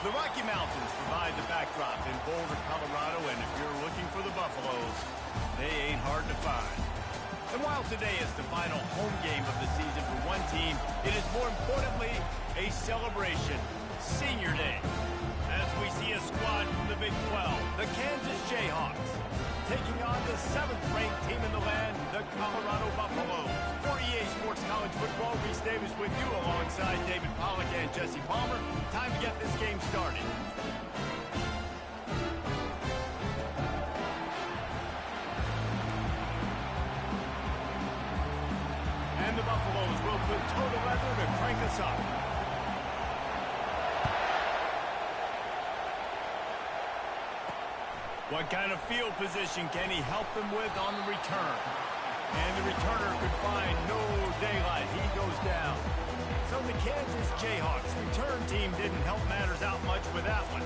The Rocky Mountains provide the backdrop in Boulder, Colorado, and if you're looking for the Buffaloes, they ain't hard to find. And while today is the final home game of the season for one team, it is more importantly a celebration, Senior Day. As we see a squad from the Big 12, the Kansas Jayhawks, taking on the 7th-ranked team in the land, the Colorado Buffaloes. For EA Sports College Football, Reese Davis with you alongside David Pollack and Jesse Palmer. Time to get this game started. And the Buffaloes will put total leather to crank us up. What kind of field position can he help them with on the return? And the returner could find no daylight. He goes down. So the Kansas Jayhawks return team didn't help matters out much with that one.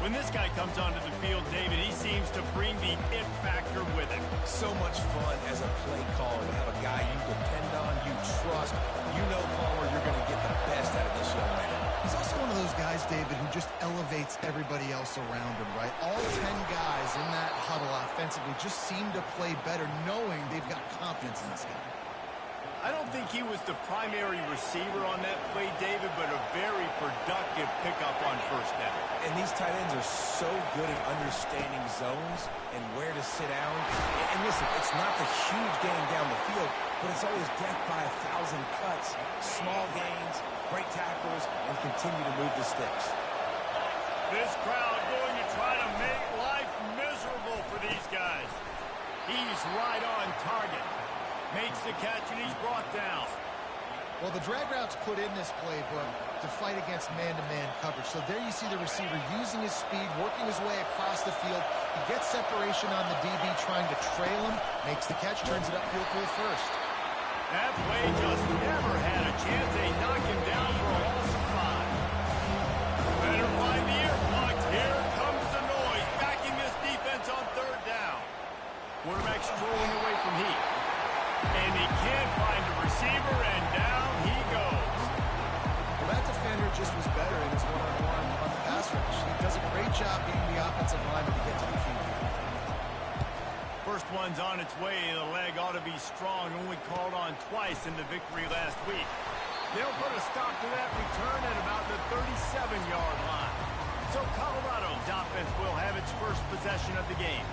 When this guy comes onto the field, David, he seems to bring the it factor with him. So much fun as a play caller to have a guy you depend on, you trust. You know, Palmer, you're going to get the best out of this young man. He's also one of those guys, David, who just elevates everybody else around him, right? All 10 guys in that huddle offensively just seem to play better knowing they've got confidence in this guy. I don't think he was the primary receiver on that play, David, but a very productive pickup on first down. And these tight ends are so good at understanding zones and where to sit down. And listen, it's not the huge gain down the field, but it's always death by 1,000 cuts, small gains, great tackles, and continue to move the sticks. This crowd going to try to make life miserable for these guys. He's right on target. Makes the catch, and he's brought down. Well, the drag route's put in this playbook to fight against man-to-man coverage. So there you see the receiver using his speed, working his way across the field. He gets separation on the DB, trying to trail him, makes the catch, turns it upfield for the first. That play just never had a chance. They knock him down for a loss of 5. Better find the ear block. Here comes the noise, backing this defense on third down. Quarterback strolling away from heat. And he can't find a receiver, and down he goes. Well, that defender just was better in his one-on-one on the pass rush. He does a great job being the offensive lineman to get to the field. First one's on its way. The leg ought to be strong. Only called on twice in the victory last week. They'll put a stop to that return at about the 37-yard line. So Colorado's offense will have its first possession of the game.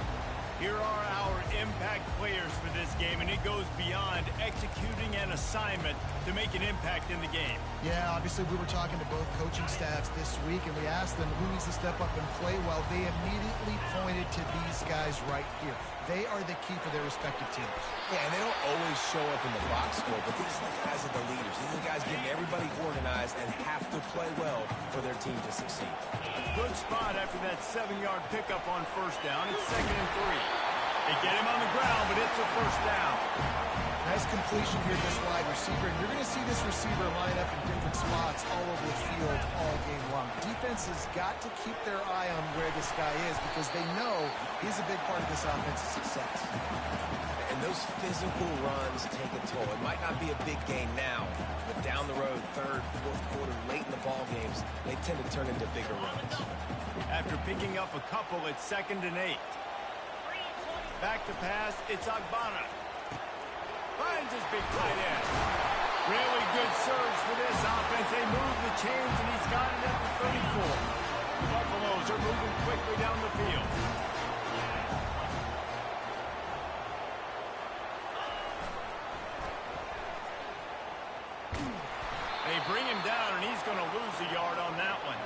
Here are our impact players for this game, and it goes beyond executing an assignment to make an impact in the game. Yeah, obviously we were talking to both coaching staffs this week, and we asked them who needs to step up and play well. They immediately pointed to these guys right here. They are the key for their respective teams. Yeah, and they don't always show up in the box score, but these guys are the leaders. These are the guys getting everybody organized and have to play well for their team to succeed. Good spot after that 7-yard pickup on first down. It's 2nd and 3. They get him on the ground, but it's a first down. Nice completion here, this wide receiver. And you're going to see this receiver line up in different spots all over the field all game long. Defense has got to keep their eye on where this guy is because they know he's a big part of this offense's success. And those physical runs take a toll. It might not be a big gain now, but down the road, third, fourth quarter, late in the ball games, they tend to turn into bigger runs. After picking up a couple, it's 2nd and 8. Back to pass, it's Agbana. Finds his big tight end. Really good surge for this offense. They move the chains, and he's got it at the 34. The Buffaloes are moving quickly down the field. They bring him down, and he's going to lose a yard on that one.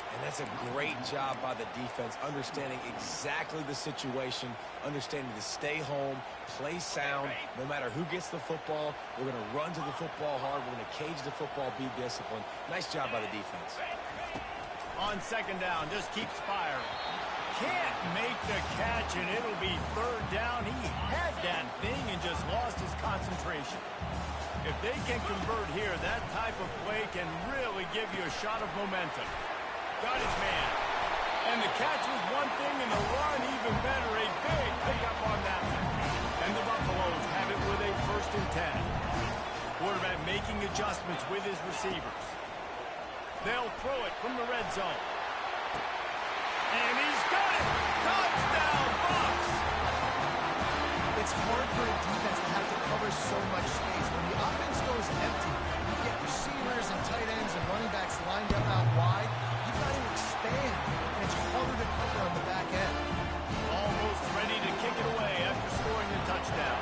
And that's a great job by the defense, understanding exactly the situation, understanding to stay home, play sound. No matter who gets the football, we're going to run to the football hard. We're going to cage the football, be disciplined. Nice job by the defense. On 2nd down, just keeps firing. Can't make the catch, and it'll be 3rd down. He had that thing and just lost his concentration. If they can convert here, that type of play can really give you a shot of momentum. Got his man. And the catch was one thing, and the run even better. A big pickup on that one. And the Buffaloes have it with a 1st and 10. Quarterback making adjustments with his receivers. They'll throw it from the red zone. And he's got it! Touchdown, Bucs! It's hard for a defense to have to cover so much space. When the offense goes empty, you get receivers and tight ends and running backs lined up out wide. You've got to expand, and it's harder to cover on the back end. Almost ready to kick it away after scoring a touchdown.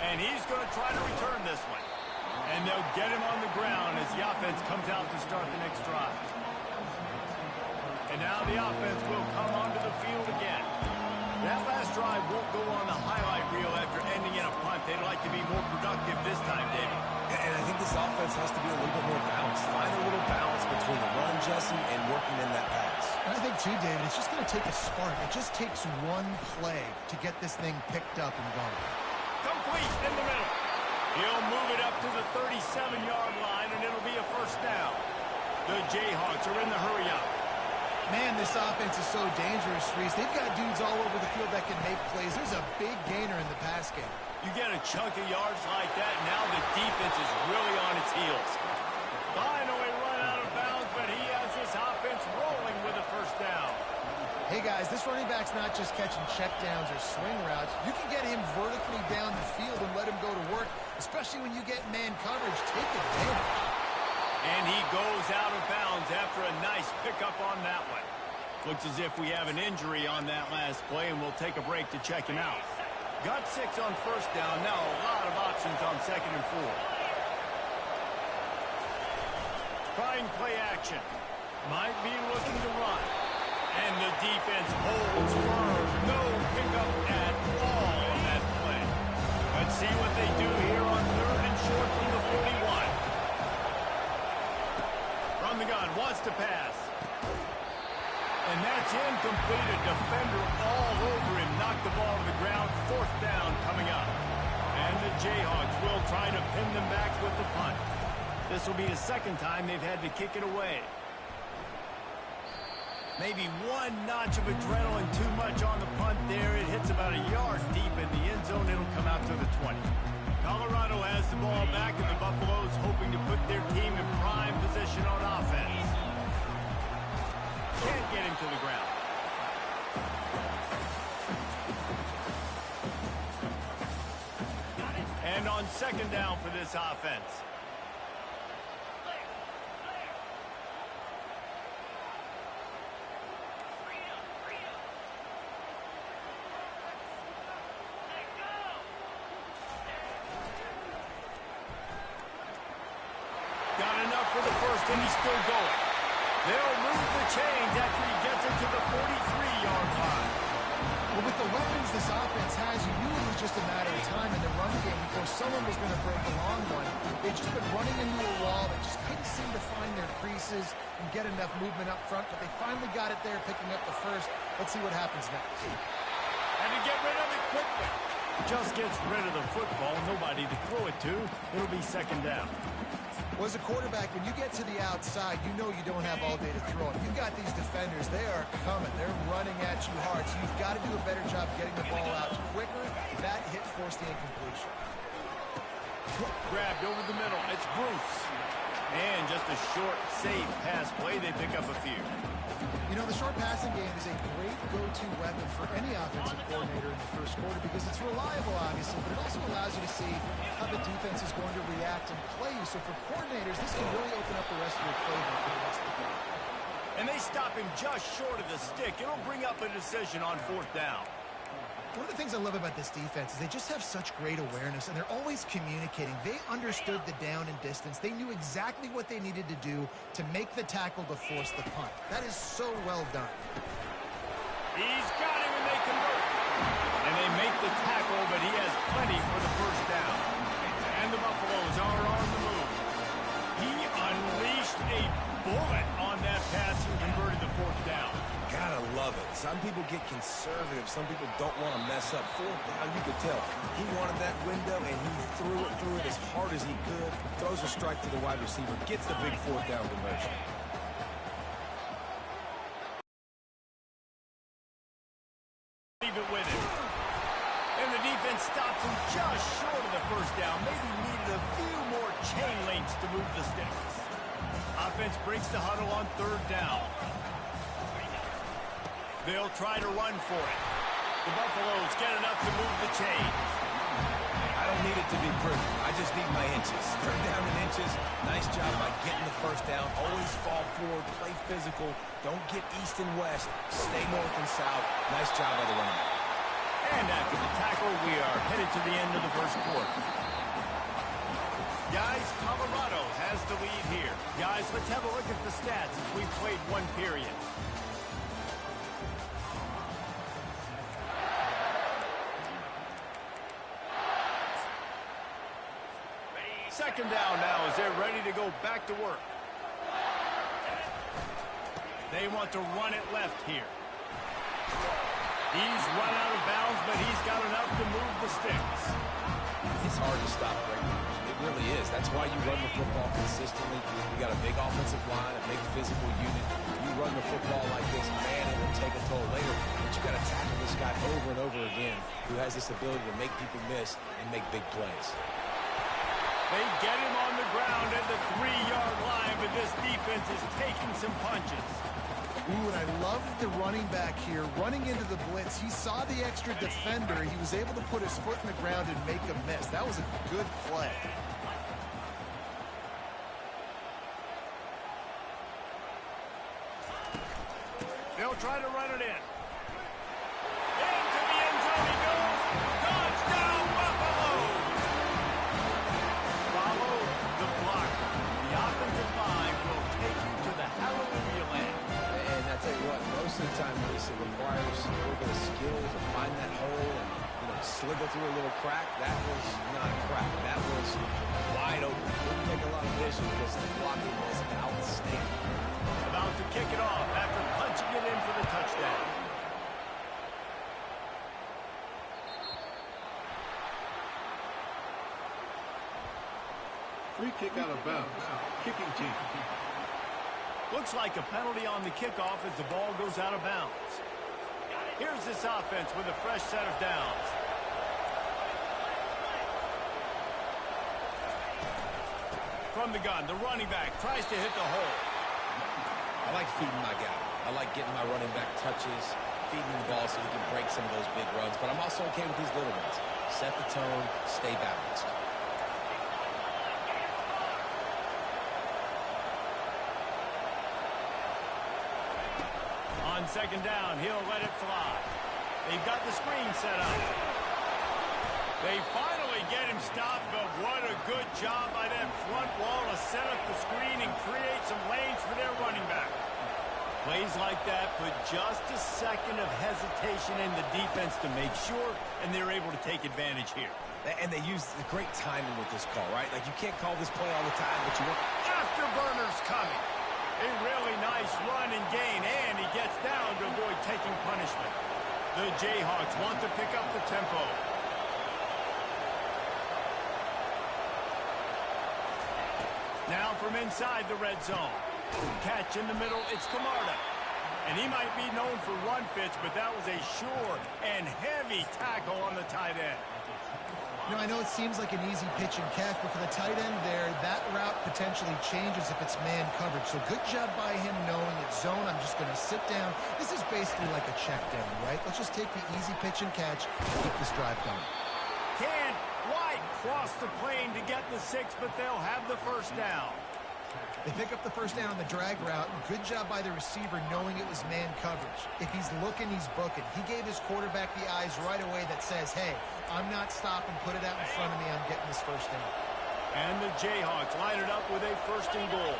And he's going to try to return this one. And they'll get him on the ground as the offense comes out to start the next drive. And now the offense will come onto the field again. That last drive won't go on the highlight reel after ending in a punt. They'd like to be more productive this time, David. And I think this offense has to be a little bit more balanced. Find a little balance between the run, Jesse, and working in that pass. And I think, too, David, it's just going to take a spark. It just takes one play to get this thing picked up and going. Complete in the middle. He'll move it up to the 37-yard line, and it'll be a first down. The Jayhawks are in the hurry-up. Man, this offense is so dangerous, Reese. They've got dudes all over the field that can make plays. There's a big gainer in the pass game. You get a chunk of yards like that, and now the defense is really on its heels. Finally run out of bounds, but he has this offense rolling with a first down. Hey, guys, this running back's not just catching checkdowns or swing routes. You can get him vertically down the field and let him go to work, especially when you get man coverage. Take advantage. And he goes out of bounds after a nice pickup on that one. Looks as if we have an injury on that last play, and we'll take a break to check him out. Got 6 on first down. Now a lot of options on 2nd and 4. Trying play action. Might be looking to run. And the defense holds firm. No pickup at all on that play. Let's see what they do here on 3rd and short from the 41. From the gun, wants to pass. And that's incomplete. A defender all over him. Knocked the ball to the ground. 4th down coming up. And the Jayhawks will try to pin them back with the punt. This will be the 2nd time they've had to kick it away. Maybe one notch of adrenaline too much on the punt there. It hits about a yard deep in the end zone. It'll come out to the 20. Colorado has the ball back, and the Buffaloes hoping to put their team in prime position on offense. Can't get him to the ground. And on 2nd down for this offense. For the first, and he's still going. They'll move the chains after he gets into the 43-yard line. Well, with the weapons this offense has, you knew it was just a matter of time in the run game before someone was going to break a long one. They've just been running into a wall. They just couldn't seem to find their creases and get enough movement up front, but they finally got it there, picking up the first. Let's see what happens next. And to get rid of it quickly. Just gets rid of the football. Nobody to throw it to. It'll be 2nd down. Well, as a quarterback, when you get to the outside, you know you don't have all day to throw it. You've got these defenders. They are coming. They're running at you hard, so you've got to do a better job getting the ball out quicker. That hit forced the incompletion. Grabbed over the middle. It's Bruce. And just a short, safe pass play. They pick up a few. You know, the short passing game is a great go-to weapon for any offensive coordinator in the first quarter because it's reliable, obviously, but it also allows you to see how the defense is going to react and play you. So for coordinators, this can really open up the rest of your playbook for the rest of the game. And they stop him just short of the stick. It'll bring up a decision on 4th down. One of the things I love about this defense is they just have such great awareness, and they're always communicating. They understood the down and distance. They knew exactly what they needed to do to make the tackle to force the punt. That is so well done. He's got him, and they convert. And they make the tackle, but he has plenty for the first down. And the Buffaloes are on the move. He unleashed a bullet on that pass and converted the 4th down. Gotta love it. Some people get conservative. Some people don't want to mess up. 4th down, you could tell. He wanted that window, and he threw it as hard as he could. Throws a strike to the wide receiver. Gets the big 4th down conversion. Leave it with him. And the defense stops him just short of the first down. Maybe needed a few more chain links to move the sticks. Offense breaks the huddle on third down. They'll try to run for it. The Buffaloes get enough to move the chains. I don't need it to be pretty. I just need my inches. Third down in inches. Nice job by getting the first down. Always fall forward, play physical. Don't get east and west. Stay north and south. Nice job by the running back. And after the tackle, we are headed to the end of the first quarter. Guys, Colorado has the lead here. Guys, let's have a look at the stats as we've played one period. Second down now as they're ready to go back to work. They want to run it left here. He's run out of bounds, but he's got enough to move the sticks. It's hard to stop right now. It really is. That's why you run the football consistently. You got a big offensive line, a big physical unit. You run the football like this, man, it will take a toll later. But you got to tackle this guy over and over again who has this ability to make people miss and make big plays. They get him on the ground at the 3-yard line, but this defense is taking some punches. Ooh, and I love the running back here. Running into the blitz, he saw the extra defender. He was able to put his foot in the ground and make a miss. That was a good play. They'll try to run it in. Into the end zone he goes. Touchdown, Buffaloes! Follow the block. The offensive line will take you to the hallelujah land. And I tell you what, most of the time, Reese, it requires a little bit of skill to find that hole and, slither through a little crack. That was not a crack. That was wide open. Didn't take a lot of vision because the blocking was outstanding. About to kick it off after punching it in for the touchdown. Free kick out of bounds. Kicking team. Looks like a penalty on the kickoff as the ball goes out of bounds. Here's this offense with a fresh set of downs. From the gun, the running back tries to hit the hole. I like feeding my guy. I like getting my running back touches, feeding the ball so he can break some of those big runs. But I'm also okay with these little ones. Set the tone, stay balanced. On second down, he'll let it fly. They've got the screen set up. They finally get him stopped, but what a good job by that front wall to set up the screen and create some lanes for their running back. Plays like that put just a second of hesitation in the defense to make sure, and they're able to take advantage here. And they used the great timing with this call, right? Like, you can't call this play all the time, but you want... Afterburners coming. A really nice run and gain, and he gets down to avoid taking punishment. The Jayhawks want to pick up the tempo. Now from inside the red zone. Catch in the middle, it's Camarda. And he might be known for run fits, but that was a sure and heavy tackle on the tight end. I know it seems like an easy pitch and catch, but for the tight end there, that route potentially changes if it's man coverage. So good job by him knowing it's zone. I'm just going to sit down. This is basically like a check down, right? Let's just take the easy pitch and catch and keep this drive going. Can't quite cross the plane to get the 6, but they'll have the first down. They pick up the first down on the drag route. Good job by the receiver knowing it was man coverage. If he's looking, he's booking. He gave his quarterback the eyes right away that says, hey, I'm not stopping. Put it out in front of me. I'm getting this first down. And the Jayhawks line it up with a first and goal.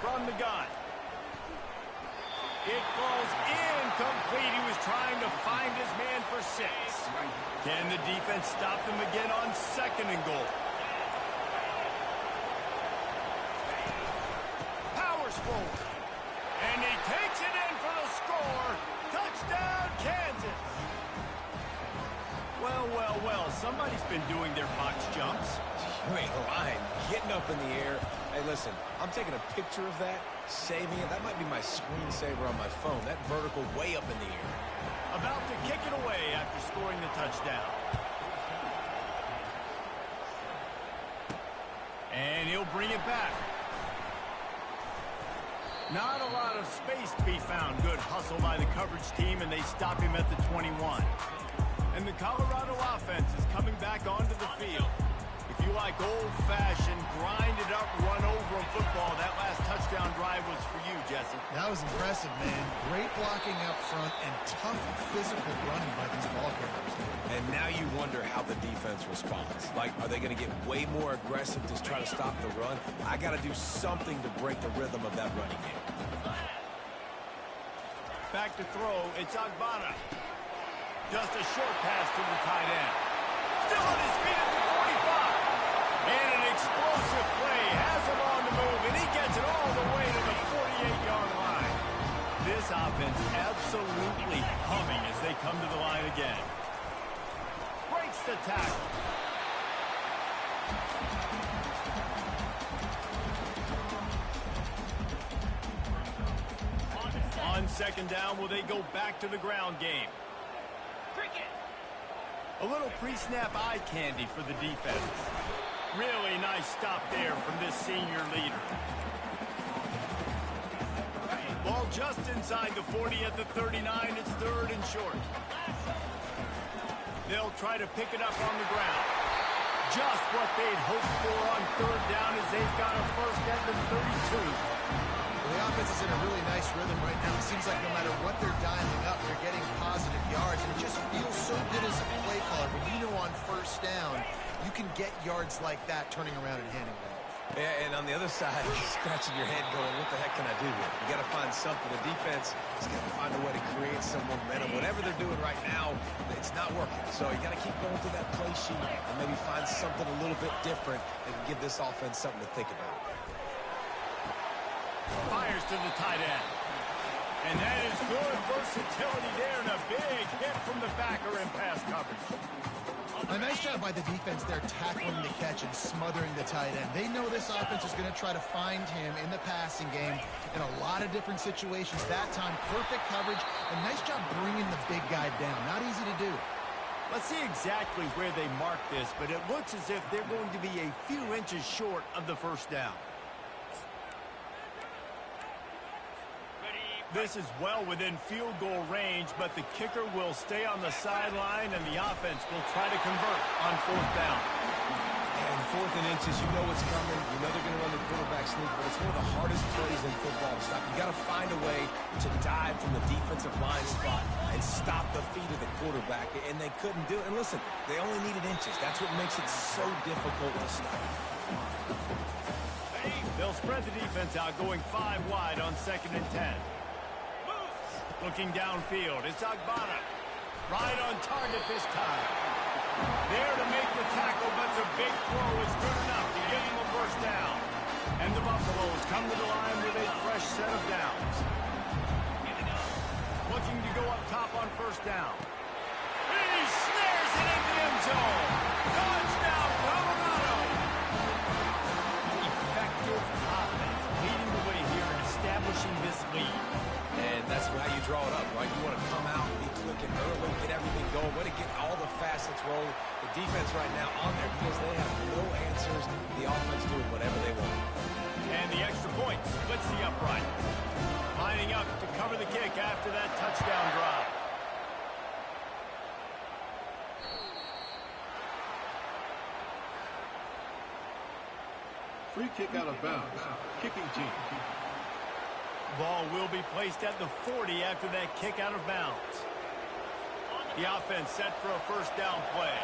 From the gun. It falls incomplete. He was trying to find his man for 6. Can the defense stop him again on second and goal? Powers forward. And he takes it in for the score. Touchdown, Kansas. Well, somebody's been doing their box jumps. You ain't lying. Getting up in the air Hey, listen, I'm taking a picture of that, saving it. That might be my screensaver on my phone. That vertical way up in the air. About to kick it away after scoring the touchdown. And he'll bring it back. Not a lot of space to be found. Good hustle by the coverage team, and they stop him at the 21. And the Colorado offense is coming back onto the field. If you like old-fashioned, grind-it-up, run-over football, that last touchdown drive was for you, Jesse. That was impressive, man. Great blocking up front and tough physical running by these ball carriers. And now you wonder how the defense responds. Like, are they going to get way more aggressive to try to stop the run? I got to do something to break the rhythm of that running game. Back to throw, it's Agbana. Just a short pass to the tight end. Still on his feet at the 45. And an explosive play has him on the move, and he gets it all the way to the 48-yard line. This offense absolutely humming as they come to the line again. Breaks the tackle. On second down, will they go back to the ground game? A little pre-snap eye candy for the defense. Really nice stop there from this senior leader. Ball just inside the 40 at the 39. It's third and short. They'll try to pick it up on the ground. Just what they'd hoped for on third down as they've got a first at the 32. The offense is in a really nice rhythm right now. It seems like no matter what they're dialing up, they're getting positive yards. And it just feels so good as a play caller when you know on first down, you can get yards like that turning around and handing it off. Yeah, and on the other side, you're scratching your head going, what the heck can I do here? You got to find something. The defense has got to find a way to create some momentum. Whatever they're doing right now, it's not working. So you got to keep going through that play sheet and maybe find something a little bit different that can give this offense something to think about. Fires to the tight end. And that is good versatility there, and a big hit from the backer in pass coverage. A nice job by the defense there tackling the catch and smothering the tight end. They know this offense is going to try to find him in the passing game in a lot of different situations. That time, perfect coverage, and nice job bringing the big guy down. Not easy to do. Let's see exactly where they mark this, but it looks as if they're going to be a few inches short of the first down. This is well within field goal range, but the kicker will stay on the sideline, and the offense will try to convert on fourth down. And fourth and inches, you know what's coming. You know they're going to run the quarterback sneak, but it's one of the hardest plays in football to stop. You got to find a way to dive from the defensive line spot and stop the feet of the quarterback, and they couldn't do it. And listen, they only needed inches. That's what makes it so difficult to stop. They'll spread the defense out, going 5 wide on 2nd and 10. Looking downfield, it's Agbana. Right on target this time. There to make the tackle, but the big throw is good enough to give him a first down. And the Buffaloes come to the line with a fresh set of downs. Looking to go up top on first down. He snares it in the end zone. Touchdown, Colorado. Effective offense leading the way here and establishing this lead. And that's how you draw it up, right? You want to come out, be clicking early, get everything going, way to get all the facets rolling. The defense right now on there because they have no answers. The offense doing whatever they want. And the extra point splits the upright. Lining up to cover the kick after that touchdown drive. Free kick out of bounds. Kicking team. Ball will be placed at the 40 after that kick out of bounds. The offense set for a first down play.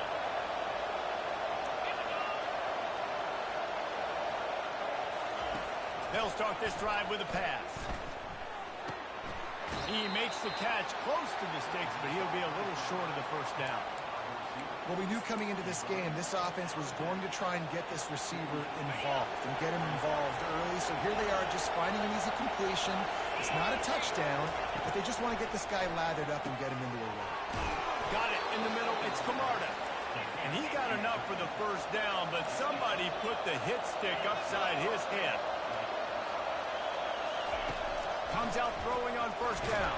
They'll start this drive with a pass. He makes the catch close to the sticks, but he'll be a little short of the first down. Well, we knew coming into this game, this offense was going to try and get this receiver involved and get him involved early. So here they are just finding an easy completion. It's not a touchdown, but they just want to get this guy lathered up and get him into a run. Got it in the middle. It's Camarda. And he got enough for the first down, but somebody put the hit stick upside his head. Comes out throwing on first down.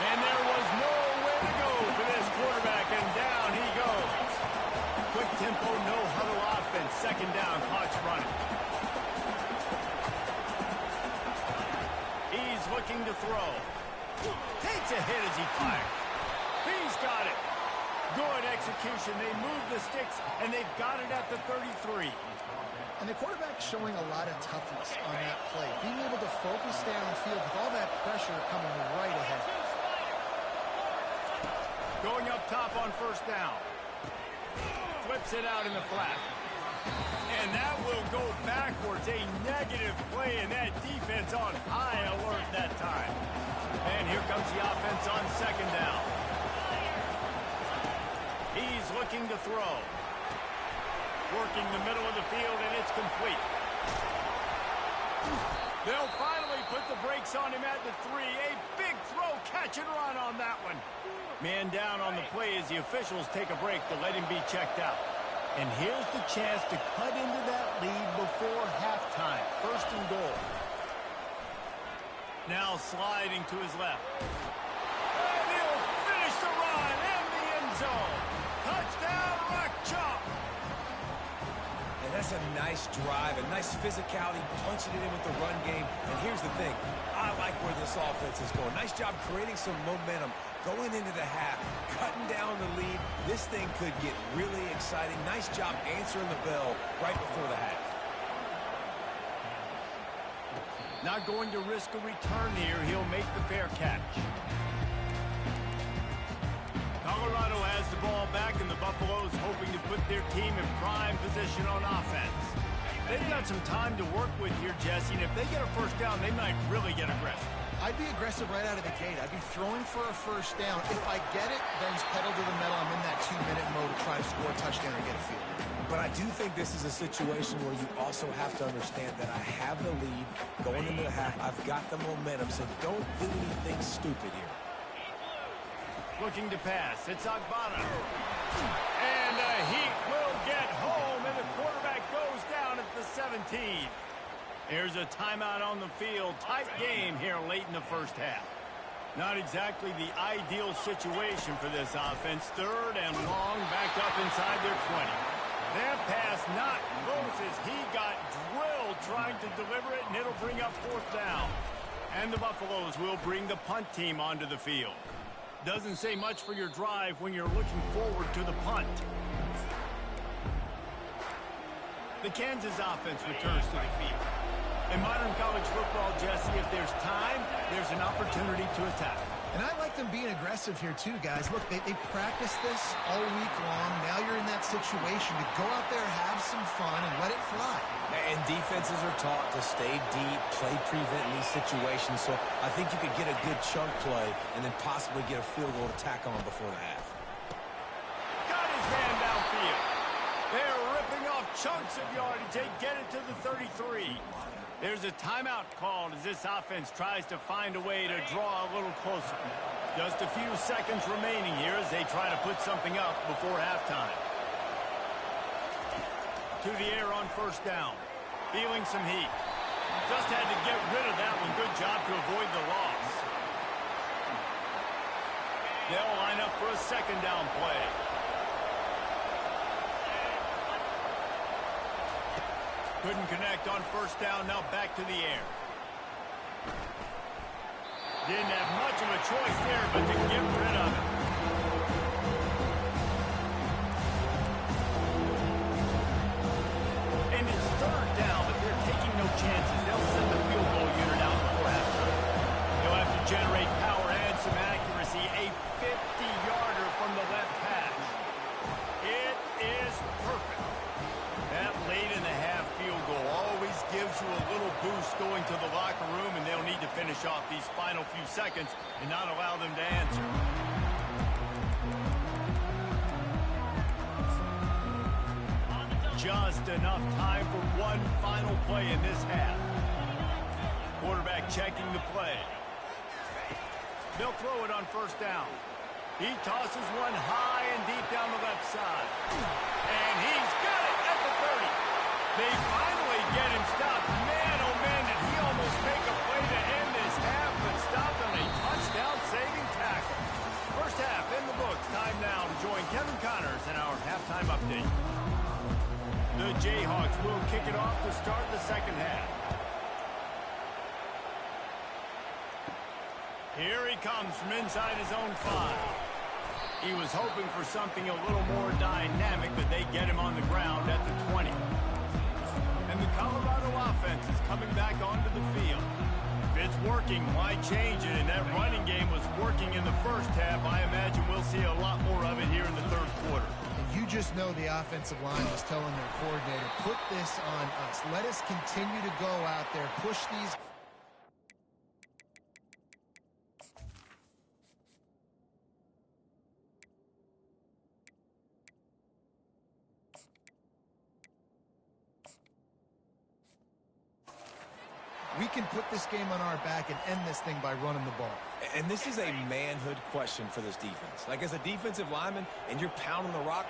And there was nowhere to go for this quarterback, and down he goes. Quick tempo, no huddle offense. Second down, clock's running. He's looking to throw. Takes a hit as he fires. He's got it. Good execution. They move the sticks, and they've got it at the 33. And the quarterback's showing a lot of toughness on that play. Being able to focus downfield with all that pressure coming right ahead. Going up top on first down. Flips it out in the flat. And that will go backwards. A negative play, and that defense on high alert that time. And here comes the offense on second down. He's looking to throw. Working the middle of the field, and it's complete. They'll finally put the brakes on him at the 3. A big throw, catch and run on that one. Man down on the play as the officials take a break to let him be checked out. And here's the chance to cut into that lead before halftime. First and goal. Now sliding to his left. And he'll finish the run in the end zone. Touchdown, Rock Chalk. And that's a nice drive, a nice physicality, punching it in with the run game. And here's the thing. I like where this offense is going. Nice job creating some momentum. Going into the half, cutting down the lead. This thing could get really exciting. Nice job answering the bell right before the half. Not going to risk a return here. He'll make the fair catch. Colorado has the ball back, and the Buffaloes hoping to put their team in prime position on offense. They've got some time to work with here, Jesse, and if they get a first down, they might really get aggressive. I'd be aggressive right out of the gate. I'd be throwing for a first down. If I get it, then it's pedal to the metal. I'm in that 2-minute mode to try to score a touchdown or get a field. But I do think this is a situation where you also have to understand that I have the lead going into the half. I've got the momentum, so don't do anything stupid here. Looking to pass. It's Agbana. And the Heat will get home, and the quarterback goes down at the 17. Here's a timeout on the field. Tight game here late in the first half. Not exactly the ideal situation for this offense. Third and long, backed up inside their 20. That pass not close as he got drilled trying to deliver it, and it'll bring up fourth down. And the Buffaloes will bring the punt team onto the field. Doesn't say much for your drive when you're looking forward to the punt. The Kansas offense returns to the field. In modern college football, Jesse, if there's time, there's an opportunity to attack. And I like them being aggressive here too, guys. Look, they practiced this all week long. Now you're in that situation to go out there, have some fun, and let it fly. And defenses are taught to stay deep, play prevent in these situations. So I think you could get a good chunk play and then possibly get a field goal to tack on before the half. Got his man downfield. They're ripping off chunks of yardage. They get it to the 33. There's a timeout called as this offense tries to find a way to draw a little closer. Just a few seconds remaining here as they try to put something up before halftime. To the air on first down. Feeling some heat. Just had to get rid of that one. Good job to avoid the loss. They'll line up for a second down play. Couldn't connect on first down, now back to the air. Didn't have much of a choice there, but to get rid of it. And it's third down, but they're taking no chances. They'll send the field goal unit out before halftime. They'll have to generate power and some accuracy. A 50-yarder from the left hash. It is perfect. That late in the half field goal always gives you a little boost going to the locker room, and they'll need to finish off these final few seconds and not allow them to answer. Just enough time for one final play in this half. Quarterback checking the play. They'll throw it on first down. He tosses one high and deep down the left side. And he's got it at the 30. They finally get him stopped. Man, oh man, did he almost make a play to end this half, but stopped on a touchdown-saving tackle. First half in the books. Time now to join Kevin Connors in our halftime update. The Jayhawks will kick it off to start the second half. Here he comes from inside his own 5. He was hoping for something a little more dynamic, but they get him on the ground at the 20. And the Colorado offense is coming back onto the field. If it's working, why change it? And that running game was working in the first half. I imagine we'll see a lot more of it here in the third quarter. And you just know the offensive line was telling their coordinator, put this on us. Let us continue to go out there, push these. We can put this game on our back and end this thing by running the ball. And this is a manhood question for this defense. Like, as a defensive lineman, and you're pounding the rock,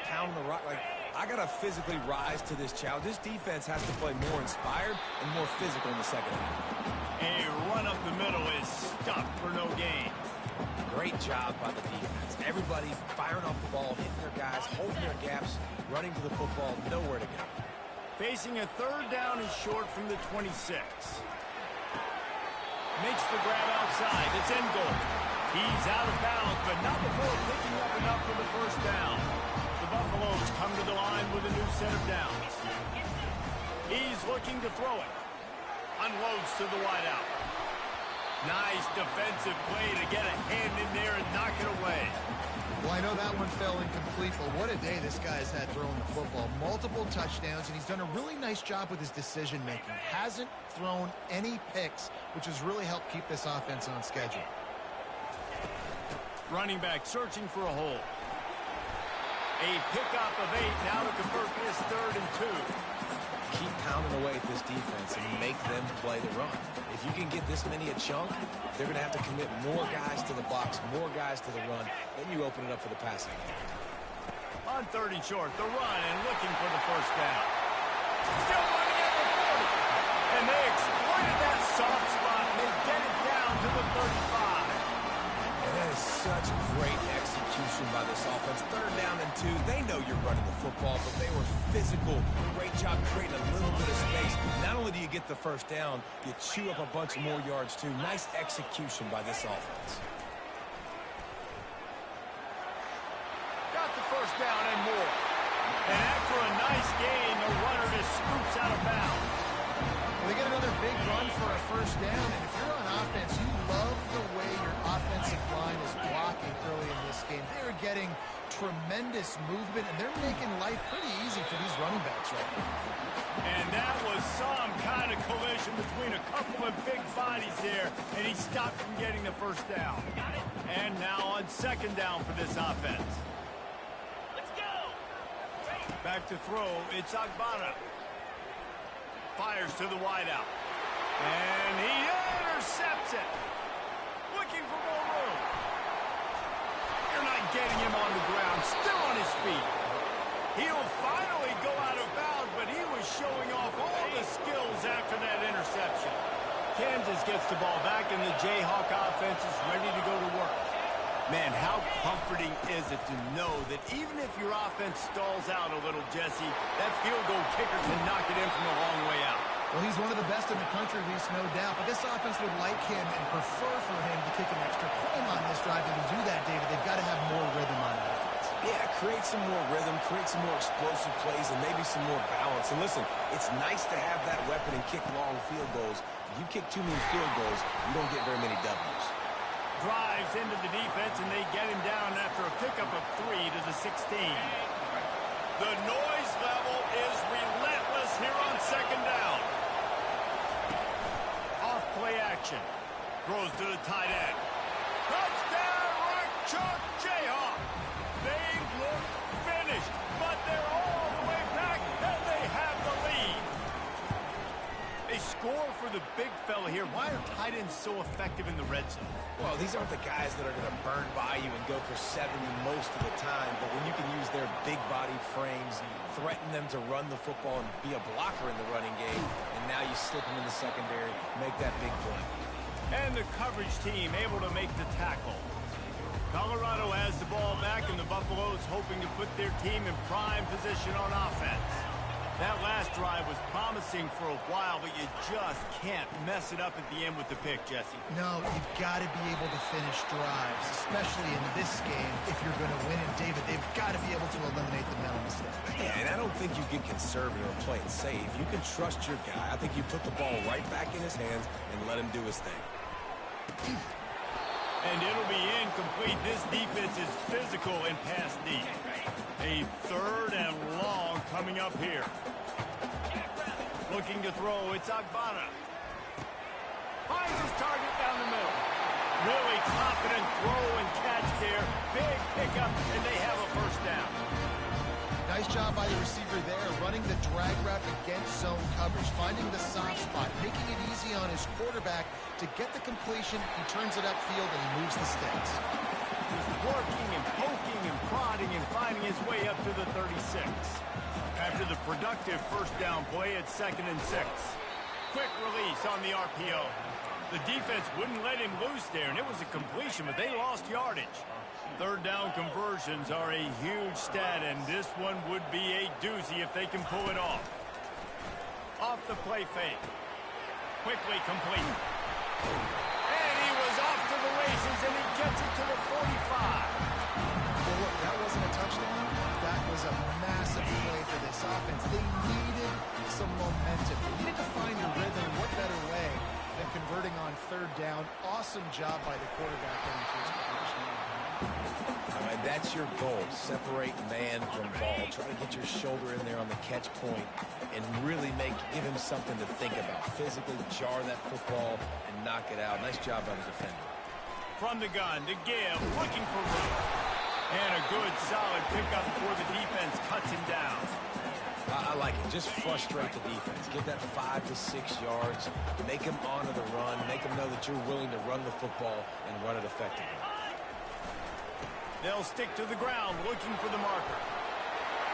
like, I got to physically rise to this challenge. This defense has to play more inspired and more physical in the second half. A run up the middle is stuffed for no gain. Great job by the defense. Everybody firing off the ball, hitting their guys, holding their gaps, running to the football, nowhere to go. Facing a third down and short from the 26. Makes the grab outside. It's in goal. He's out of bounds, but not before picking up enough for the first down. The Buffaloes come to the line with a new set of downs. He's looking to throw it. Unloads to the wideout. Nice defensive play to get a hand in there and knock it away. Well, I know that one fell incomplete, but what a day this guy's had throwing the football. Multiple touchdowns, and he's done a really nice job with his decision-making. Hasn't thrown any picks, which has really helped keep this offense on schedule. Running back searching for a hole. A pickup of 8 now to convert this 3rd and 2. Keep pounding away at this defense and make them play the run. If you can get this many a chunk, they're going to have to commit more guys to the box, more guys to the run. Then you open it up for the passing game. On 30 short, the run and looking for the first down. Still running at the 40. And they exploited that soft spot. And they get it down to the 35. And that is such great execution by this offense. 3rd down and 2. They know you're running the football, but they were physical. Great job creating a little bit of space. Not only do you get the first down, you chew up a bunch more yards too. Nice execution by this offense. Got the first down and more. And after a nice gain, the runner just scoops out of bounds. Well, they get another big run for a first down, and if you're on offense, you love the way your offensive line is blocking early in this game. They're getting tremendous movement, and they're making life pretty easy for these running backs right now. And that was some kind of collision between a couple of big bodies there, and he stopped from getting the first down. And now on 2nd down for this offense. Let's go! Back to throw, it's Agbana. Fires to the wideout. And he intercepts it. Looking for more room. They're not getting him on the ground. Still on his feet. He'll finally go out of bounds, but he was showing off all the skills after that interception. Kansas gets the ball back, and the Jayhawk offense is ready to go to work. Man, how comforting is it to know that even if your offense stalls out a little, Jesse, that field goal kicker can knock it in from a long way out. Well, he's one of the best in the country, Reese, no doubt. But this offense would like him and prefer for him to kick an extra point on this drive. And to do that, David, they've got to have more rhythm on offense. Yeah, create some more rhythm, create some more explosive plays, and maybe some more balance. And listen, it's nice to have that weapon and kick long field goals. If you kick too many field goals, you don't get very many W's. Drives into the defense, and they get him down after a pickup of 3 to the 16. The noise level is relentless here on 2nd down. Off play action. Throws to the tight end. Touchdown, Rock Chalk Jayhawk. They look finished, but they're all the way back, and they have the lead. They score for the big fella here. Why are tight ends so effective in the red zone? Well, these aren't the guys that are going to burn by you and go for 70 most of the time, but when you can use their big-bodied frames, threaten them to run the football and be a blocker in the running game, and now you slip them in the secondary, make that big play. And the coverage team able to make the tackle. Colorado has the ball back, and the Buffaloes hoping to put their team in prime position on offense. That last drive was promising for a while, but you just can't mess it up at the end with the pick, Jesse. No, you've got to be able to finish drives, especially in this game. If you're going to win it, David, they've got to be able to eliminate the mental mistakes. Yeah, and I don't think you get conservative or play it safe. You can trust your guy. I think you put the ball right back in his hands and let him do his thing. And it'll be incomplete. This defense is physical and pass deep. A 3rd and long coming up here. Looking to throw, it's Agbana. Finds his target down the middle. Really confident throw and catch there. Big pickup, and they have a first down. Nice job by the receiver there, running the drag route against zone coverage, finding the soft spot, making it easy on his quarterback to get the completion. He turns it upfield, and he moves the sticks. He's working and poking and prodding and finding his way up to the 36. After the productive first down play, it's 2nd and 6. Quick release on the RPO. The defense wouldn't let him loose there, and it was a completion, but they lost yardage. 3rd down conversions are a huge stat, and this one would be a doozy if they can pull it off. Off the play fake. Quickly complete. And he was off to the races, and he gets it to the 45. Well, look, that wasn't a touchdown. That was a massive play for this offense. They needed some momentum. They needed to find a rhythm. What better way than converting on 3rd down? Awesome job by the quarterback getting to his position. And that's your goal. Separate man from ball. Try to get your shoulder in there on the catch point and really give him something to think about. Physically jar that football and knock it out. Nice job by the defender. From the gun to give, looking for room. And a good, solid pickup before the defense cuts him down. I like it. Just frustrate the defense. Get that 5 to 6 yards. Make them honor the run. Make them know that you're willing to run the football and run it effectively. They'll stick to the ground, looking for the marker.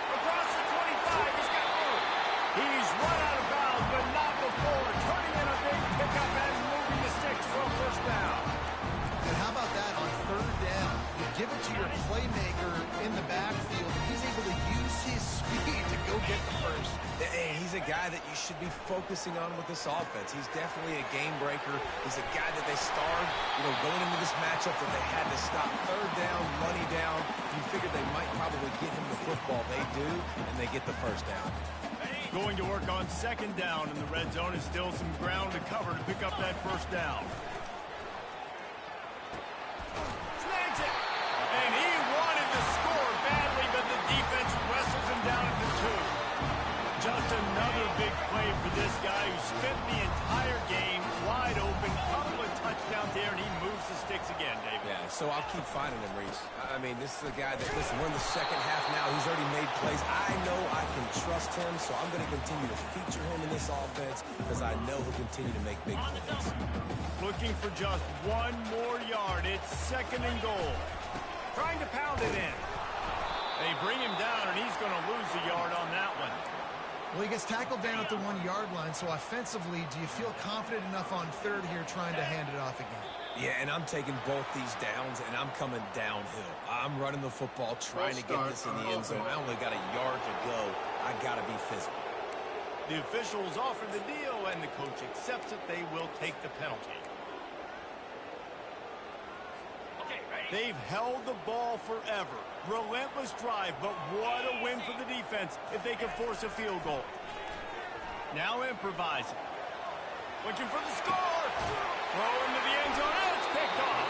Across the 25, he's got room. He's run out of bounds, but not before. Turning in a big pickup and moving the sticks for a first down. And how about that on 3rd down? You give it to your playmaker in the backfield. He's able to use his speed to go get the first. Hey, he's a guy that you should be focusing on with this offense. He's definitely a game breaker. He's a guy that they starred, going into this matchup that they had to stop. 3rd down, money down. You figured they might probably get him the football. They do, and they get the first down. Going to work on 2nd down in the red zone. Is still some ground to cover to pick up that first down. Snags it! And he wanted to score badly, but the defense wrestles him down at the 2. Just another big play for this guy who spent the entire game wide open. Couple of touchdowns there, and he moves the sticks again, David. Yeah, so I'll keep finding him, Reese. I mean, this is a guy that, listen, we're in the 2nd half now. He's already made plays. I know I can trust him, so I'm going to continue to feature him in this offense because I know he'll continue to make big plays. Looking for just one more yard. It's 2nd and goal. Trying to pound it in. They bring him down, and he's going to lose a yard on that one. Well, he gets tackled down at the 1-yard line, so offensively, do you feel confident enough on 3rd here trying to hand it off again? Yeah, and I'm taking both these downs, and I'm coming downhill. I'm running the football, trying to get this in the end zone. I only got a yard to go. I got to be physical. The officials offer the deal, and the coach accepts it. They will take the penalty. They've held the ball forever. Relentless drive, but what a win for the defense if they can force a field goal. Now improvising. Looking for the score. Throw into the end zone, and it's picked off.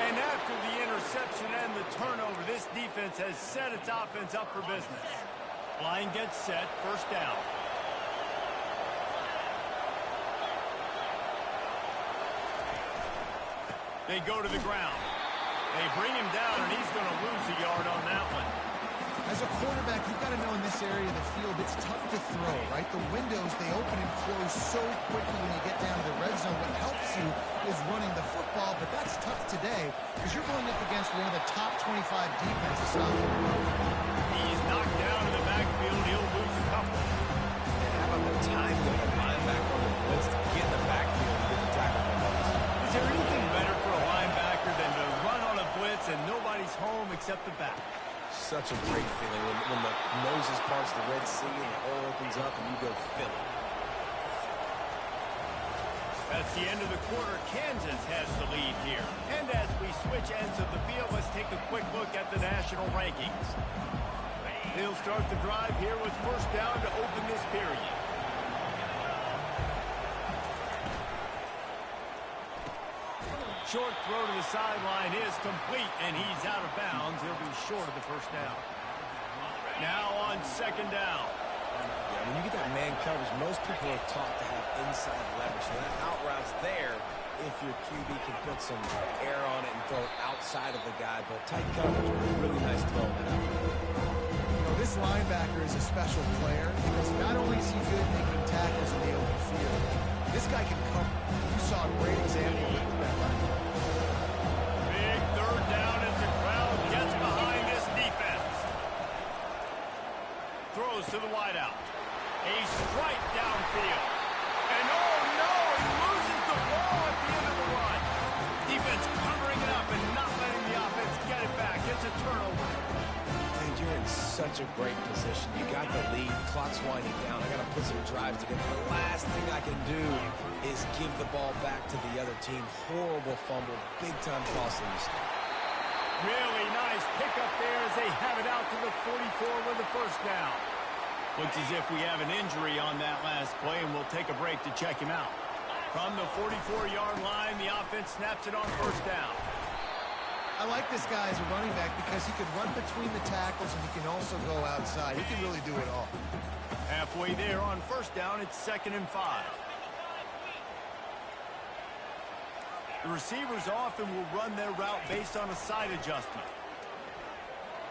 And after the interception and the turnover, this defense has set its offense up for business. Line gets set, first down. They go to the ground. They bring him down, and he's going to lose a yard on that one. As a quarterback, you've got to know in this area of the field, it's tough to throw, right? The windows, they open and close so quickly when you get down to the red zone. What helps you is running the football, but that's tough today because you're going up against one of the top 25 defenses stopping the run. He's knocked down in the backfield. He'll lose a couple. And how about the time with the linebacker on the blitz to get in the backfield and get the tackle for loss? Is there anything better for a linebacker than to run on a blitz and nobody's home except the back? Such a great feeling when the Moses parts the Red Sea and the hole opens up and you go fill it. That's the end of the quarter. Kansas has the lead here. And as we switch ends of the field, let's take a quick look at the national rankings. They'll start the drive here with first down to open this period. Short throw to the sideline is complete, and he's out of bounds. He'll be short of the first down. Now on second down. Yeah, when you get that man coverage, most people are taught to have inside leverage. So that out route's there if your QB can put some air on it and throw it outside of the guy. But tight coverage, really nice throw that out. You know, this linebacker is a special player because not only is he good making tackles in the open field, this guy can cover. You saw a great example with that linebacker. Big third down as the crowd gets behind this defense. Throws to the wideout. A strike downfield. And oh no, he loses the ball at the end of the run. Defense covering it up and not letting the offense get it back. It's a turnover. And you're in such a great position. You got the lead. Clock's winding down. I got to put some drives together. The last thing I can do is give the ball back to the other team. Horrible fumble. Big-time costly mistake. Really nice pickup there as they have it out to the 44 with the first down. Looks as if we have an injury on that last play, and we'll take a break to check him out. From the 44-yard line, the offense snaps it on first down. I like this guy as a running back because he can run between the tackles and he can also go outside. He can really do it all. Halfway there on first down, it's 2nd and 5. The receivers often will run their route based on a side adjustment.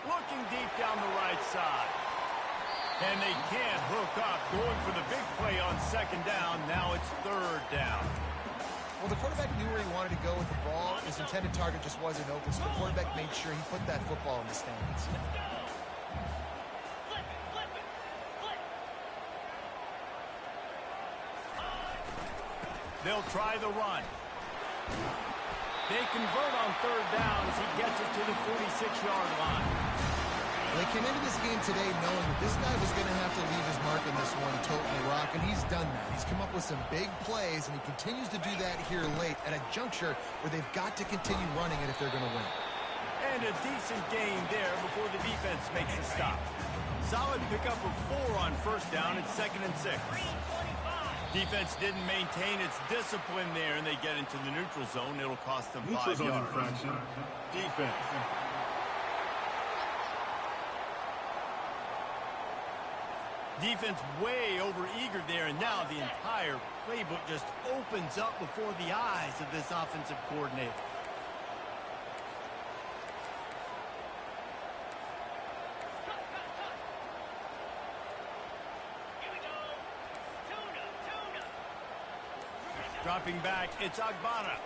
Looking deep down the right side. And they can't hook up. Going for the big play on second down. Now it's third down. Well, the quarterback knew where he wanted to go with the ball. His intended target just wasn't open, so the quarterback made sure he put that football in the stands. They'll try the run. They convert on third down as he gets it to the 46-yard line. They came into this game today knowing that this guy was going to have to leave his mark in this one and totally rock, and he's done that. He's come up with some big plays, and he continues to do that here late at a juncture where they've got to continue running it if they're going to win. And a decent gain there before the defense makes a stop. Solid pickup of 4 on first down. It's 2nd and 6. Defense didn't maintain its discipline there, and they get into the neutral zone. It'll cost them 5 Neutral zone yards. infraction. Defense. Defense way over-eager there, and now the entire playbook just opens up before the eyes of this offensive coordinator. Dropping back, it's Agbana.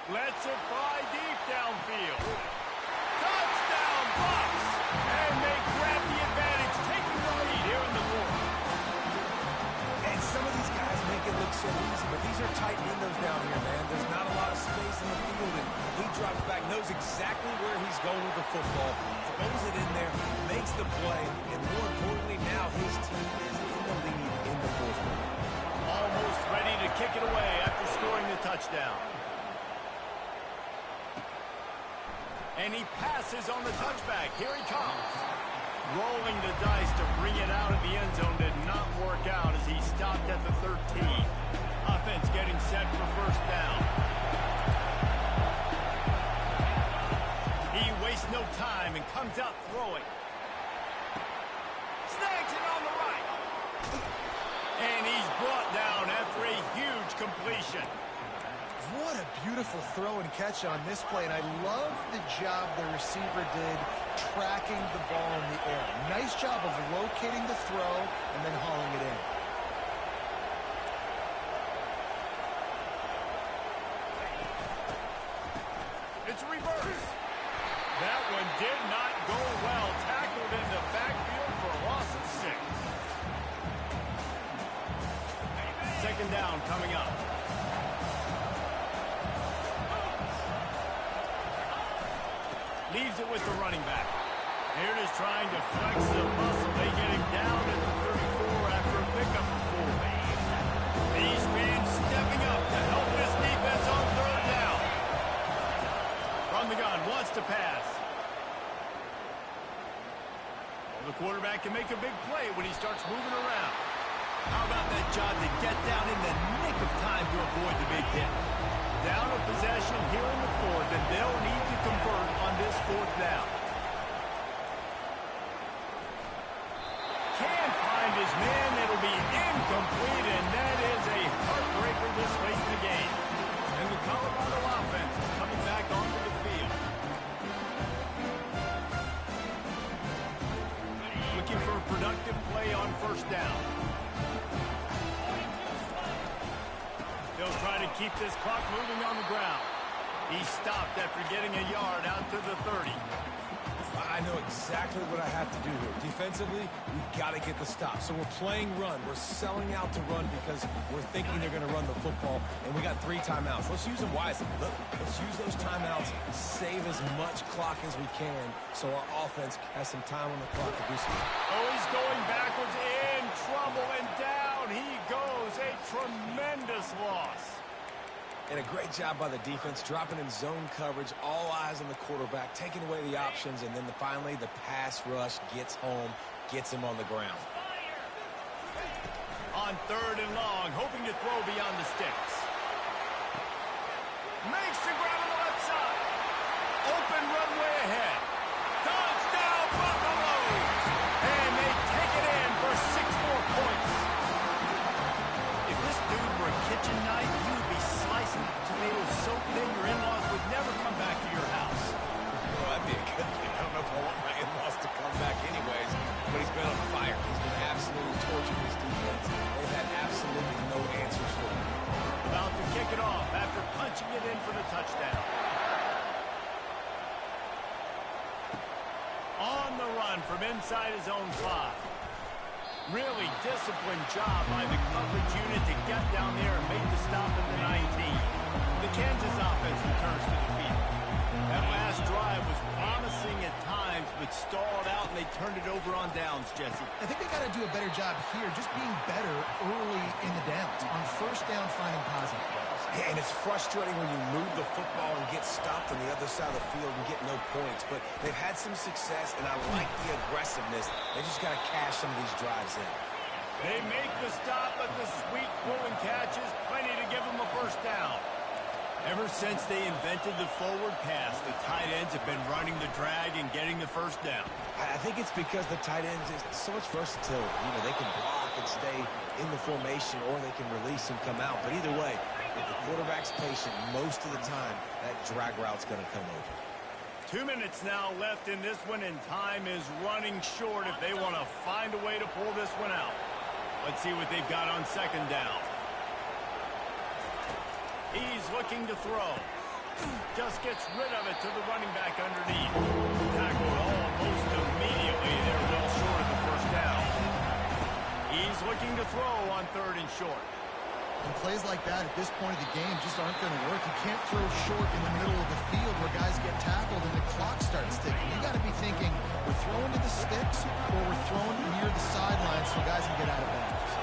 Lets it fly deep downfield. Touchdown, Bucks! And they grab the advantage, taking the lead here in the fourth. And some of these guys make it look so easy, but these are tight windows down here, man. There's not a lot of space in the field, and he drops back, knows exactly where he's going with the football, throws it in there, makes the play, and more importantly, now his team is in the lead in the fourth quarter. Almost ready to kick it away after scoring the touchdown. And he passes on the touchback. Here he comes. Rolling the dice to bring it out of the end zone did not work out as he stopped at the 13. Offense getting set for first down. He wastes no time and comes out throwing. Snags it on the right. And he's brought down after a huge completion. What a beautiful throw and catch on this play, and I love the job the receiver did tracking the ball in the air. Nice job of locating the throw and then hauling it in. It's reverse. That one did not go well. Tackled in the backfield for a loss of 6. Second down coming up. Leaves it with the running back. Here it is trying to flex the muscle. They get him down at the 34 after a pickup of 4. These fans stepping up to help this defense on third down. From the gun, wants to pass. Well, the quarterback can make a big play when he starts moving around. How about that job to get down in the nick of time to avoid the big hit? Down a possession here in the 4th, and they'll need to convert on this 4th down. Can't find his man. It'll be incomplete, and that is a heartbreaker this late in the game. And the Colorado offense is coming back onto the field. Looking for a productive play on first down. They'll try to keep this clock moving on the ground. He stopped after getting a yard out to the 30. I know exactly what I have to do here. Defensively, we've got to get the stop. So we're playing run. We're selling out to run because we're thinking they're going to run the football, and we got 3 timeouts. Let's use them wisely. Let's use those timeouts, save as much clock as we can so our offense has some time on the clock to do something. Oh, he's going backwards, in trouble, and down he goes. A tremendous loss. And a great job by the defense, dropping in zone coverage, all eyes on the quarterback, taking away the options, and then finally the pass rush gets home, gets him on the ground. On third and long, hoping to throw beyond the sticks. Makes the grab on the left side. Open runway ahead. Touchdown, Buffaloes! And they take it in for 6 more points. If this dude were a kitchen knife, you would be slicing tomatoes so thin your in-laws would never come back to your house. Well, that'd be a good thing. I don't know if I want my in-laws to come back anyways, but he's been on fire. He's been absolutely torturing his defense. They've had absolutely no answers for him. About to kick it off after punching it in for the touchdown. On the run from inside his own 5. Really disciplined job by the coverage unit to get down there and make the stop at the 19. The Kansas offense returns to the field. That last drive was promising at times, but stalled out, and they turned it over on downs, Jesse. I think they got to do a better job here, just being better early in the downs. On first down, finding positive plays. Yeah, and it's frustrating when you move the football and get stopped on the other side of the field and get no points. But they've had some success, and I like the aggressiveness. They just got to cash some of these drives in. They make the stop, but the sweet pulling catch is plenty to give them a first down. Ever since they invented the forward pass, the tight ends have been running the drag and getting the first down. I think it's because the tight ends is so much versatility. You know, they can block and stay in the formation, or they can release and come out. But either way, if the quarterback's patient, most of the time, that drag route's going to come over. 2 minutes now left in this one, and time is running short if they want to find a way to pull this one out. Let's see what they've got on second down. He's looking to throw. Just gets rid of it to the running back underneath. Tackled almost immediately. They're well short of the first down. He's looking to throw on third and short. And plays like that at this point of the game just aren't going to work. You can't throw short in the middle of the field where guys get tackled and the clock starts ticking. You got to be thinking, we're throwing to the sticks or we're throwing near the sidelines so guys can get out of bounds.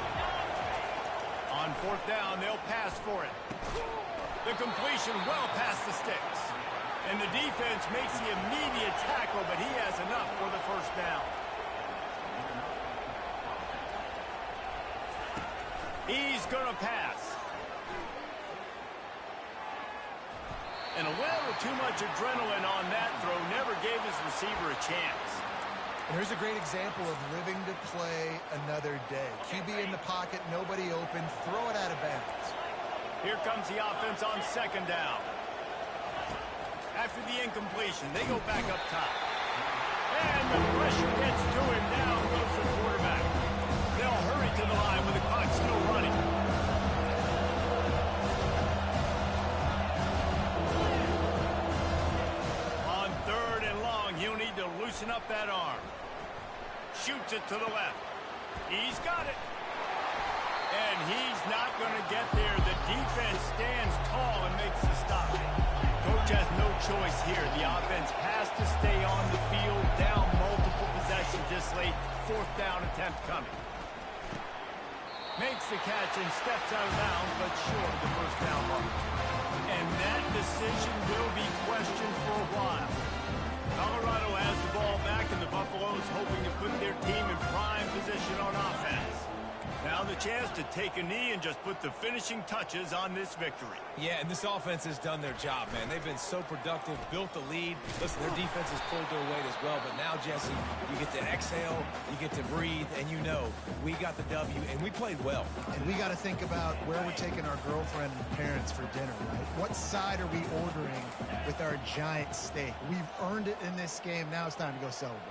On fourth down, they'll pass for it. The completion well past the sticks. And the defense makes the immediate tackle, but he has enough for the first down. He's going to pass. And a little too much adrenaline on that throw never gave his receiver a chance. And here's a great example of living to play another day. QB in the pocket, nobody open, throw it out of bounds. Here comes the offense on second down. After the incompletion, they go back up top. And the pressure gets to him. Down goes the quarterback. They'll hurry to the line with the clock still running. On third and long, he'll need to loosen up that arm. Shoots it to the left. He's got it. And he's not going to get there. The defense stands tall and makes the stop. Coach has no choice here. The offense has to stay on the field, down multiple possessions this late. Fourth down attempt coming. Makes the catch and steps out of bounds, but short of the first down mark. And that decision will be questioned for a while. Colorado has the ball back, and the Buffaloes hoping to put their team in prime position on offense. Now the chance to take a knee and just put the finishing touches on this victory. Yeah, and this offense has done their job, man. They've been so productive, built the lead. Listen, their defense has pulled their weight as well. But now, Jesse, you get to exhale, you get to breathe, and you know we got the W, and we played well. And we got to think about where we're taking our girlfriend and parents for dinner, right? What side are we ordering with our giant steak? We've earned it in this game. Now it's time to go celebrate.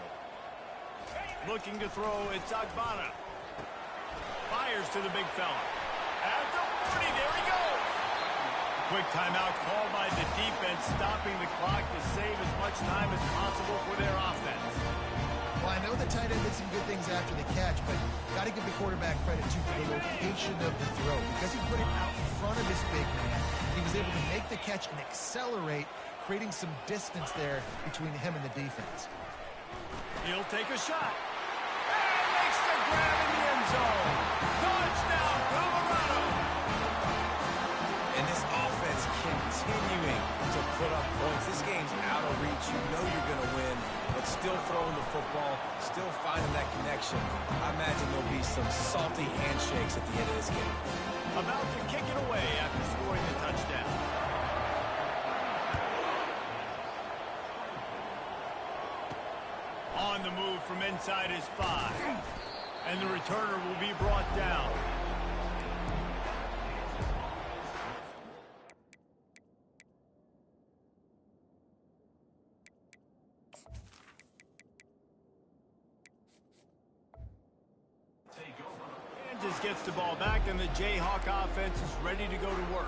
Looking to throw, it's Agbana. Fires to the big fella. At the 40, there he goes. Quick timeout called by the defense, stopping the clock to save as much time as possible for their offense. Well, I know the tight end did some good things after the catch, but got to give the quarterback credit, too, for the location of the throw. Because he put it out in front of his big man, he was able to make the catch and accelerate, creating some distance there between him and the defense. He'll take a shot. And makes the grab in the end zone. Touchdown, Colorado. And this offense continuing to put up points. This game's out of reach. You know you're going to win, but still throwing the football, still finding that connection. I imagine there'll be some salty handshakes at the end of this game. About to kick it away after scoring the touchdown. On the move from inside his 5. And the returner will be brought down. Kansas gets the ball back, and the Jayhawk offense is ready to go to work.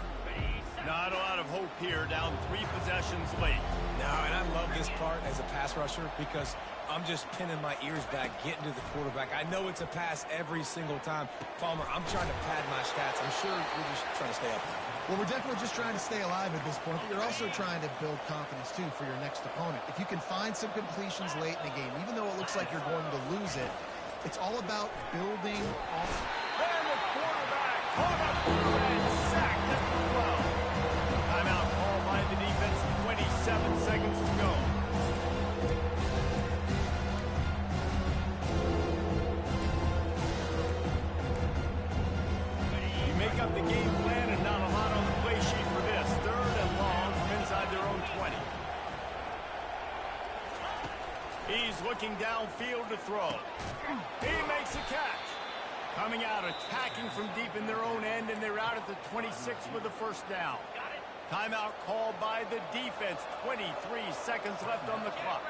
Not a lot of hope here, down 3 possessions late. No, and I love this part as a pass rusher because I'm just pinning my ears back, getting to the quarterback. I know it's a pass every single time. Palmer, I'm trying to pad my stats. I'm sure you're just trying to stay up there. Well, we're definitely just trying to stay alive at this point, but you're also trying to build confidence, too, for your next opponent. If you can find some completions late in the game, even though it looks like you're going to lose it, it's all about building off. And the quarterback caught up and sacked at the 12. Timeout called by the defense, 27 seconds to go. You make up the game plan and not a lot on the play sheet for this. Third and long from inside their own 20. He's looking downfield to throw. He makes a catch. Coming out, attacking from deep in their own end, and they're out at the 26 with the first down. Timeout called by the defense. 23 seconds left on the clock.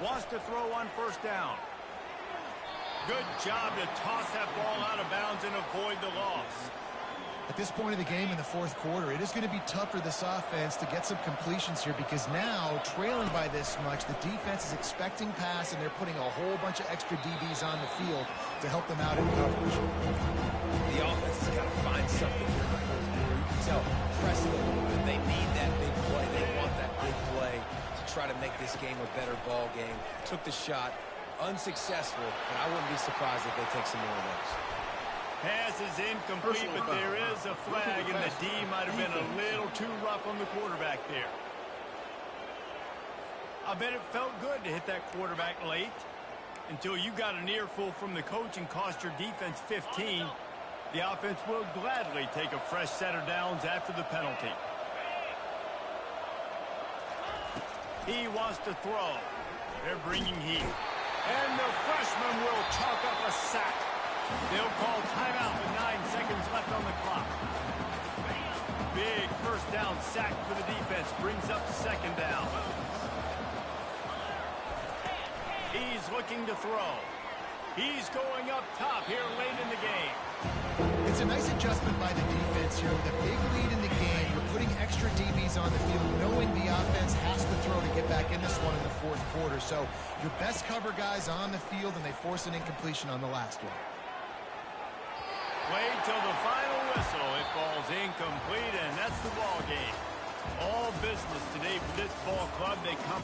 Wants to throw on first down. Good job to toss that ball out of bounds and avoid the loss. At this point of the game in the fourth quarter, it is going to be tough for this offense to get some completions here because now, trailing by this much, the defense is expecting pass, and they're putting a whole bunch of extra DBs on the field to help them out in coverage. The offense has got to find something here in the fourth quarter. You can tell, press it a little bit. They need that big play. They want that big play to try to make this game a better ball game. Took the shot, unsuccessful, but I wouldn't be surprised if they take some more of those. Pass is incomplete, but there is a flag, and the D might have been a little too rough on the quarterback there. I bet it felt good to hit that quarterback late until you got an earful from the coach and cost your defense 15. The offense will gladly take a fresh set of downs after the penalty. He wants to throw. They're bringing heat. And the freshman will chalk up a sack. They'll call timeout with 9 seconds left on the clock. Big first down sack for the defense. Brings up second down. He's looking to throw. He's going up top here late in the game. It's a nice adjustment by the defense here. With a big lead in the game, you're putting extra DBs on the field, knowing the offense has to throw to get back in this one in the fourth quarter. So your best cover guys on the field, and they force an incompletion on the last one. Played till the final whistle. It falls incomplete, and that's the ball game. All business today for this ball club. They come...